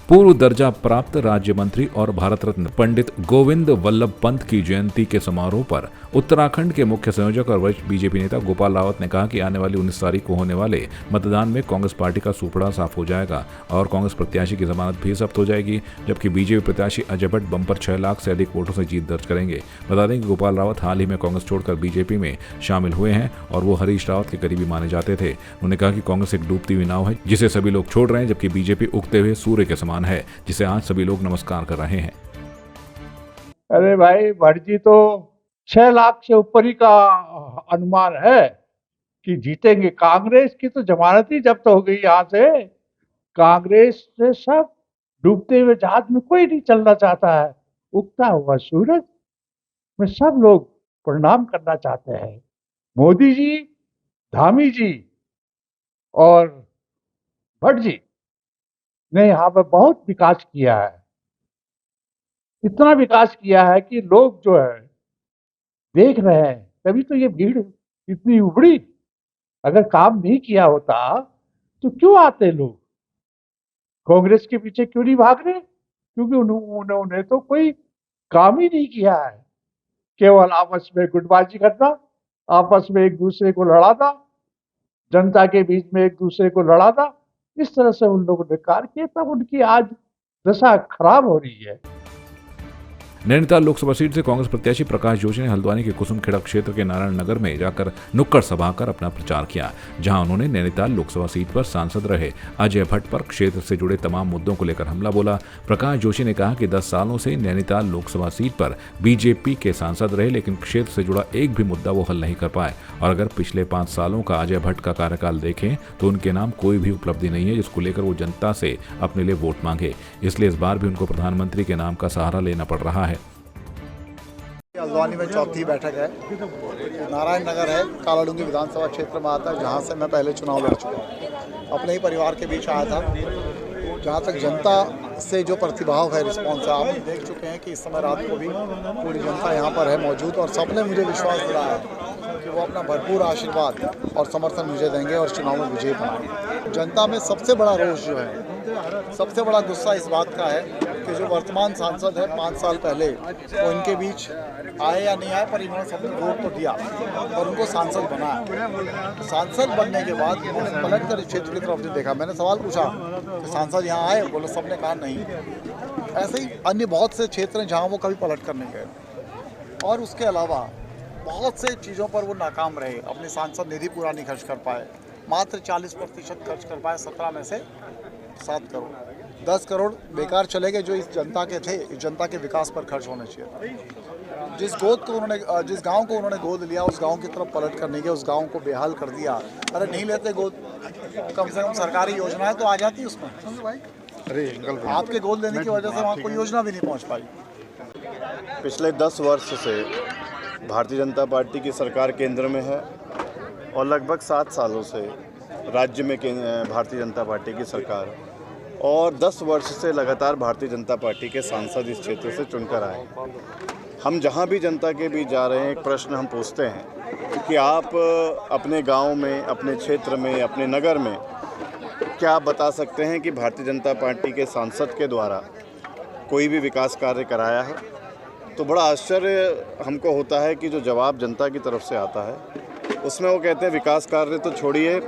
पूर्व दर्जा प्राप्त राज्य मंत्री और भारत रत्न पंडित गोविंद वल्लभ पंत की जयंती के समारोह पर उत्तराखंड के मुख्य संयोजक और वरिष्ठ बीजेपी नेता गोपाल रावत ने कहा कि आने वाली 19 तारीख को होने वाले मतदान में कांग्रेस पार्टी का सूपड़ा साफ हो जाएगा और कांग्रेस प्रत्याशी की जमानत भी जब्त हो जाएगी, जबकि बीजेपी प्रत्याशी अजय भट्ट बंपर 6 लाख से अधिक वोटों से जीत दर्ज करेंगे। बता दें कि गोपाल रावत हाल ही में कांग्रेस छोड़कर बीजेपी में शामिल हुए हैं और वो हरीश रावत के करीबी माने जाते थे। उन्होंने कहा कि कांग्रेस एक डूबती हुई नाव है जिसे सभी लोग छोड़ रहे हैं, जबकि बीजेपी उगते हुए सूर्य के समान है जिसे आज सभी लोग नमस्कार कर रहे हैं। अरे भाई, भट्ट जी तो 6 लाख से ऊपर ही का अनुमान है कि जीतेंगे। कांग्रेस की तो जमानत ही जब्त हो गई यहाँ से। कांग्रेस से सब डूबते हुए जहाज में कोई नहीं चलना चाहता है। उगता हुआ सूरज में सब लोग प्रणाम करना चाहते हैं। मोदी जी, धामी जी और भट्ट जी ने यहाँ पर बहुत विकास किया है। इतना विकास किया है कि लोग जो है देख रहे हैं, तभी तो ये भीड़ इतनी उबड़ी। अगर काम नहीं किया होता तो क्यों आते लोग? कांग्रेस के पीछे क्यों नहीं भाग रहे? क्योंकि उन्होंने तो कोई काम ही नहीं किया है। केवल आपस में गुटबाजी करना, आपस में एक दूसरे को लड़ाना, जनता के बीच में एक दूसरे को लड़ाना, इस तरह से उन लोगों ने कार्य किया, तब उनकी आज दशा खराब हो रही है। नैनीताल लोकसभा सीट से कांग्रेस प्रत्याशी प्रकाश जोशी ने हल्द्वानी के कुसुमखेड़ा क्षेत्र के नारायण नगर में जाकर नुक्कड़ सभा कर अपना प्रचार किया, जहां उन्होंने नैनीताल लोकसभा सीट पर सांसद रहे अजय भट्ट पर क्षेत्र से जुड़े तमाम मुद्दों को लेकर हमला बोला। प्रकाश जोशी ने कहा कि 10 सालों से नैनीताल लोकसभा सीट पर बीजेपी के सांसद रहे, लेकिन क्षेत्र से जुड़ा एक भी मुद्दा वो हल नहीं कर पाए और अगर पिछले 5 सालों का अजय भट्ट का कार्यकाल देखें तो उनके नाम कोई भी उपलब्धि नहीं है जिसको लेकर वो जनता से अपने लिए वोट मांगे। इसलिए इस बार भी उनको प्रधानमंत्री के नाम का सहारा लेना पड़ रहा है। हल्द्वानी में चौथी बैठक है। नारायण नगर है, कालाडूंगी विधानसभा क्षेत्र में आता है, जहां से मैं पहले चुनाव लड़ चुका हूँ। अपने ही परिवार के बीच आया था। जहां तक जनता से जो प्रतिभाव है, रिस्पॉन्स है, आप देख चुके हैं कि इस समय रात को भी पूरी जनता यहाँ पर है मौजूद और सबने मुझे विश्वास दिलाया है कि वो अपना भरपूर आशीर्वाद और समर्थन मुझे देंगे और चुनाव में विजयी बनाएंगे। जनता में सबसे बड़ा रोष जो है, सबसे बड़ा गुस्सा इस बात का है कि जो वर्तमान सांसद है 5 साल पहले वो इनके बीच आए या नहीं आए, पर इन्होंने सबने वोट तो दिया और उनको सांसद बनाया। सांसद बनने के बाद उन्होंने पलट कर इस क्षेत्र की तरफ नहीं देखा। मैंने सवाल पूछा कि सांसद यहाँ आए, बोले सबने कहा नहीं। ऐसे ही अन्य बहुत से क्षेत्र हैं जहाँ वो कभी पलट कर नहीं गए और उसके अलावा बहुत से चीज़ों पर वो नाकाम रहे। अपनी सांसद निधि पूरा नहीं खर्च कर पाए, मात्र 40% खर्च कर पाए। 17 में से 7 करोड़, 10 करोड़ बेकार चले गए जो इस जनता के थे, इस जनता के विकास पर खर्च होने चाहिए। जिस गांव को उन्होंने गोद लिया, उस गांव की तरफ पलट कर नहीं गए, उस गांव को बेहाल कर दिया। अरे नहीं लेते गोद, कम से कम सरकारी योजनाएं तो आ जाती उसमें। अरे आपके गोद लेने की वजह से वहाँ कोई योजना भी नहीं पहुँच पाई। पिछले 10 वर्ष से भारतीय जनता पार्टी की सरकार केंद्र में है और लगभग 7 सालों से राज्य में भारतीय जनता पार्टी की सरकार है और 10 वर्ष से लगातार भारतीय जनता पार्टी के सांसद इस क्षेत्र से चुनकर आए। हम जहां भी जनता के बीच जा रहे हैं, एक प्रश्न हम पूछते हैं कि आप अपने गांव में, अपने क्षेत्र में, अपने नगर में क्या बता सकते हैं कि भारतीय जनता पार्टी के सांसद के द्वारा कोई भी विकास कार्य कराया है? तो बड़ा आश्चर्य हमको होता है कि जो जवाब जनता की तरफ से आता है उसमें वो कहते हैं विकास कार्य तो छोड़िए,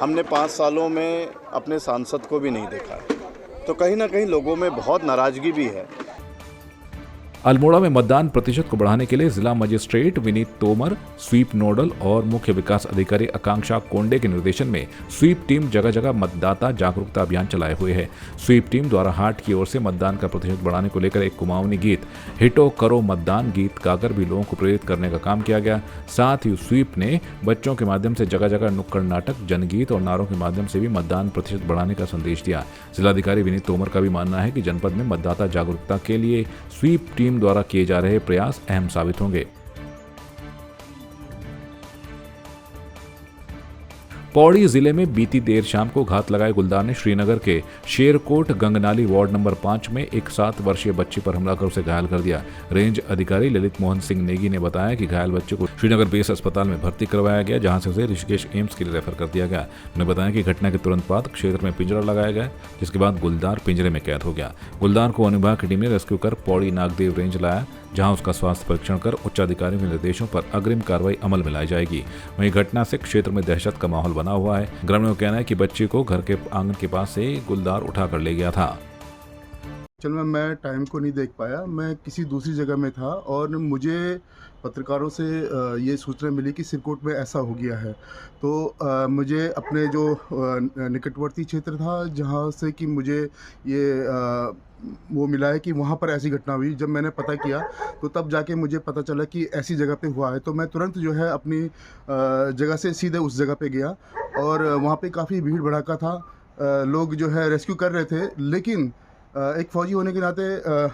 हमने 5 सालों में अपने सांसद को भी नहीं देखा है। तो कहीं ना कहीं लोगों में बहुत नाराजगी भी है। अल्मोड़ा में मतदान प्रतिशत को बढ़ाने के लिए जिला magistrate Vineet Tomar, sweep nodal और मुख्य विकास अधिकारी आकांक्षा कोंडे के निर्देशन में स्वीप टीम जगह जगह मतदाता जागरूकता अभियान चलाए हुए है। स्वीप टीम द्वारा हाट की ओर से मतदान का प्रतिशत बढ़ाने को लेकर एक कुमाऊनी गीत हिटो करो मतदान गीत गाकर भी लोगों को प्रेरित करने का काम किया गया। साथ ही स्वीप ने बच्चों के माध्यम से जगह जगह नुक्कड़ नाटक, जनगीत और नारों के माध्यम से भी मतदान प्रतिशत बढ़ाने का संदेश दिया। जिलाधिकारी विनीत तोमर का भी मानना है कि जनपद में मतदाता जागरूकता के लिए स्वीप टीम द्वारा किए जा रहे प्रयास अहम साबित होंगे। पौड़ी जिले में बीती देर शाम को घात लगाए गुलदार ने श्रीनगर के शेरकोट गंगनाली वार्ड नंबर 5 में एक 7 वर्षीय बच्ची पर हमला कर उसे घायल कर दिया। रेंज अधिकारी ललित मोहन सिंह नेगी ने बताया कि घायल बच्चे को श्रीनगर बेस अस्पताल में भर्ती करवाया गया, जहां से उसे ऋषिकेश एम्स के लिए रेफर कर दिया गया। उन्होंने बताया कि घटना के तुरंत बाद क्षेत्र में पिंजरा लगाया गया, जिसके बाद गुलदार पिंजरे में कैद हो गया। गुलदार को वन विभाग की टीम ने रेस्क्यू कर पौड़ी नागदेव रेंज लाया, जहां उसका स्वास्थ्य परीक्षण कर उच्च अधिकारियों के निर्देशों पर अग्रिम कार्रवाई अमल में लाई जाएगी। वहीं घटना से क्षेत्र में दहशत का माहौल बना हुआ है। ग्रामीणों का कहना है कि बच्चे को घर के आंगन के पास से गुलदार उठाकर ले गया था। चल मैं टाइम को नहीं देख पाया, मैं किसी दूसरी जगह में था और मुझे पत्रकारों से ये सूचना मिली कि सिरकोट में ऐसा हो गया है। तो मुझे अपने जो निकटवर्ती क्षेत्र था जहाँ से कि मुझे ये वो मिला है कि वहाँ पर ऐसी घटना हुई। जब मैंने पता किया तो तब जाके मुझे पता चला कि ऐसी जगह पे हुआ है। तो मैं तुरंत जो है अपनी जगह से सीधे उस जगह पे गया और वहाँ पे काफ़ी भीड़ भड़ाका था। लोग जो है रेस्क्यू कर रहे थे, लेकिन एक फ़ौजी होने के नाते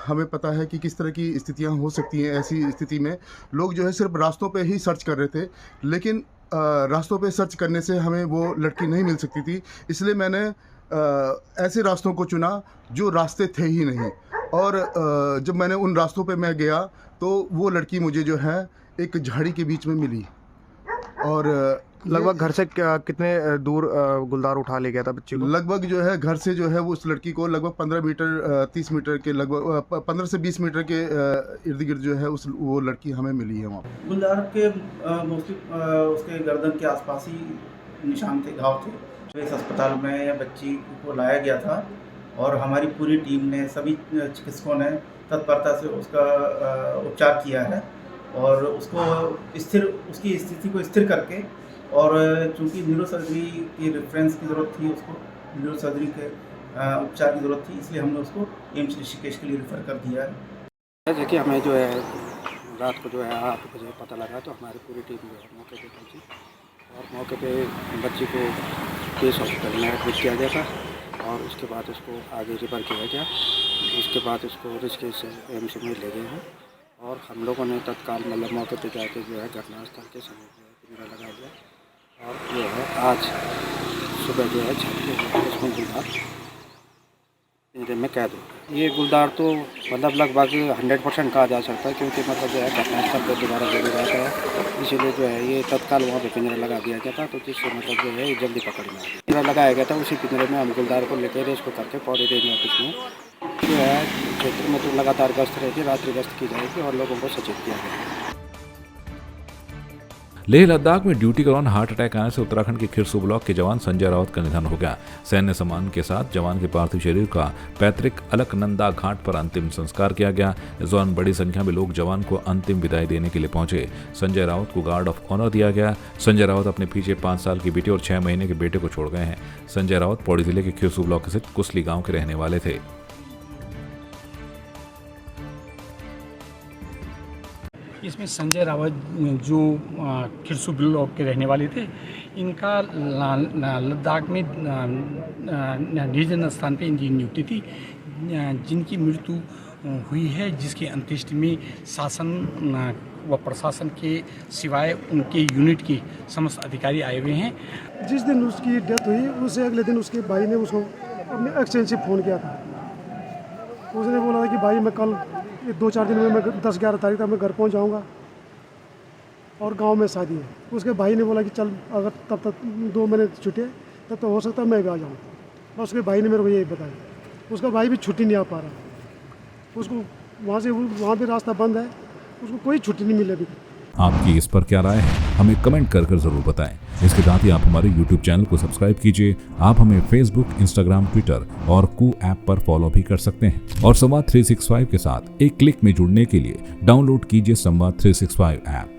हमें पता है कि किस तरह की स्थितियां हो सकती हैं। ऐसी स्थिति में लोग जो है सिर्फ रास्तों पे ही सर्च कर रहे थे, लेकिन रास्तों पे सर्च करने से हमें वो लड़की नहीं मिल सकती थी। इसलिए मैंने ऐसे रास्तों को चुना जो रास्ते थे ही नहीं। और जब मैंने उन रास्तों पे मैं गया तो वो लड़की मुझे जो है एक झाड़ी के बीच में मिली। और लगभग घर से कितने दूर गुलदार उठा ले गया था बच्चे को? लगभग जो है घर से जो है वो उस लड़की को लगभग 15 मीटर 30 मीटर के लगभग 15 से 20 मीटर के इर्द गिर्द जो है वो लड़की हमें मिली है। वहाँ गुलदार के मोस्टली उसके गर्दन के आसपास ही निशान थे, घाव थे। इस अस्पताल में बच्ची को लाया गया था और हमारी पूरी टीम ने, सभी चिकित्सकों ने तत्परता से उसका उपचार किया है और उसकी स्थिति को स्थिर करके, और चूँकि न्यूरोसर्जरी की रेफरेंस की ज़रूरत थी, उसको न्यूरोसर्जरी के उपचार की ज़रूरत थी, इसलिए हमने उसको एम्स ऋषिकेश के लिए रेफ़र कर दिया है। देखिए हमें जो है रात को जो है 8 बजे पता लगा तो हमारी पूरी टीम जो है मौके पे पहुंची और मौके पे बच्ची को केस हॉस्पिटल में एडमिट किया गया था और उसके बाद उसको आगे रिफर किया गया। उसके बाद उसको ऋषिकेश एम्स में ले गए हैं और हम लोगों ने तत्काल मतलब मौके पे जाके जो है घटनास्थल के समीप पिंजरा लगा दिया और जो है आज सुबह जो है उसमें गुलदार पिंजरे में कैद हो गया। ये गुलदार तो मतलब लगभग 100% कहा जा सकता है, क्योंकि मतलब जो है घटनास्थल पर दोबारा जरूर आता है, इसीलिए जो है ये तत्काल वहाँ पे पिंजरा लगा दिया गया था। तो जिससे मतलब जो है ये जल्दी पकड़ में आ गया। पिंजरा लगाया गया था, उसी पिंजरे में हम गुलदार को लेकर रेस्क्यू करके पौड़ी रेंज ऑफिस में जो है क्षेत्र में तो लगातार गश्त रहेगी, रात्रि गश्त की जाएगी और लोगों को सचेत किया जाएगा। लेह लद्दाख में ड्यूटी के दौरान हार्ट अटैक आने से उत्तराखंड के खिरसू ब्लॉक के जवान संजय राउत का निधन हो गया। सैन्य सम्मान के साथ जवान के पार्थिव शरीर का पैतृक अलकनंदा घाट पर अंतिम संस्कार किया गया। इस दौरान बड़ी संख्या में लोग जवान को अंतिम विदाई देने के लिए पहुंचे। संजय राउत को गार्ड ऑफ ऑनर दिया गया। संजय राउत अपने पीछे 5 साल की बेटी और 6 महीने के बेटे को छोड़ गए हैं। संजय राउत पौड़ी जिले के खिरसू ब्लॉक स्थित कुसली गाँव के रहने वाले थे। इसमें संजय रावत जो खिरसू ब्लॉक के रहने वाले थे, इनका लद्दाख में निर्जन स्थान पे इनकी नियुक्ति थी, जिनकी मृत्यु हुई है, जिसके अंत्येष्टि में शासन व प्रशासन के सिवाय उनके यूनिट के समस्त अधिकारी आए हुए हैं। जिस दिन उसकी डेथ हुई उससे अगले दिन उसके भाई ने उसको अपने एक्सचेंज से फ़ोन किया था। उसने बोला था कि भाई मैं कल 2-4 दिन में मैं 10-11 तारीख तक मैं घर पहुंच जाऊंगा और गांव में शादी है। उसके भाई ने बोला कि चल अगर तब तक 2 महीने छुट्टी है तब तो हो सकता है मैं भी आ जाऊँ। बस उसके भाई ने मेरे को यही बताया। उसका भाई भी छुट्टी नहीं आ पा रहा, उसको वहाँ भी रास्ता बंद है, उसको कोई छुट्टी नहीं मिली अभी। आपकी इस पर क्या राय है, हमें कमेंट कर जरूर बताएं। इसके साथ ही आप हमारे YouTube चैनल को सब्सक्राइब कीजिए। आप हमें Facebook, Instagram, Twitter और कू ऐप पर फॉलो भी कर सकते हैं। और संवाद 365 के साथ एक क्लिक में जुड़ने के लिए डाउनलोड कीजिए संवाद 365 ऐप।